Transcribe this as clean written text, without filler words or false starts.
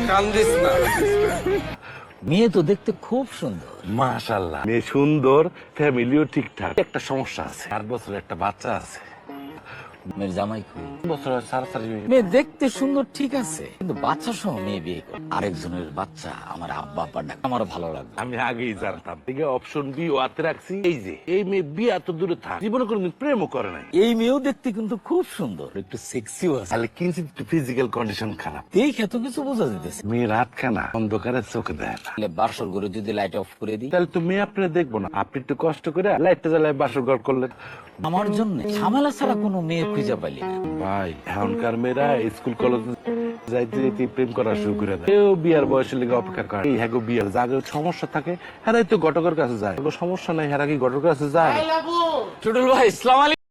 কান্দিস না। মেয়ে তো দেখতে খুব সুন্দর। মাশাআল্লাহ, মেয়ে সুন্দর, ফ্যামিলিও ঠিকঠাক। একটা সমস্যা আছে, 8 বছরের একটা বাচ্চা আছে। মেয়ের জামাই কই? বছর সারাসারি মেয়ে দেখতে সুন্দর ঠিক আছে, কিন্তু বাচ্চা সহ মেয়ে বিয়ে করে আরেকজনের বাচ্চা আমার আব্বা আব্বা ডাক আমার ভালো লাগবে। আমি আগেই জানতাম। থেকে অপশন বি ও হাতে রাখছি। এই যে এই মেয়ে বিয়ে এত দূরে থাক, জীবনে কোনোদিন প্রেমও করে নাই। এই মেয়েও দেখতে কিন্তু খুব সুন্দর, একটু সেক্সিও আছে। তাহলে কিঞ্চিত ফিজিক্যাল কন্ডিশন খারাপ। দেখে তো কিছু বোঝা যেতেছে। মেয়ে রাত খানা অন্ধকারে চোখে দেয় না। তাহলে বাসর ঘরে যদি লাইট অফ করে দিই, তাহলে তো মেয়ে আপনি দেখবো না। আপনি একটু কষ্ট করে লাইটটা জ্বালায় বাসর ঘর করলেন। আমার জন্য ঝামেলা ছাড়া কোনো মেয়ে খুঁজে পাইলি না। ভাই, এখনকার মেয়েরা স্কুল কলেজ যাইতে যাইতে প্রেম করা শুরু করে দেয়। কেউ বিয়ার বয়সের লেগে অপেক্ষা করে। এই হ্যাঁ বিয়ার যাদের সমস্যা থাকে হেরাই তো ঘটকের কাছে যায়। সমস্যা নাই, হেরা কি ঘটকের কাছে যায়? টুটুল ভাই, আসসালামু আলাইকুম।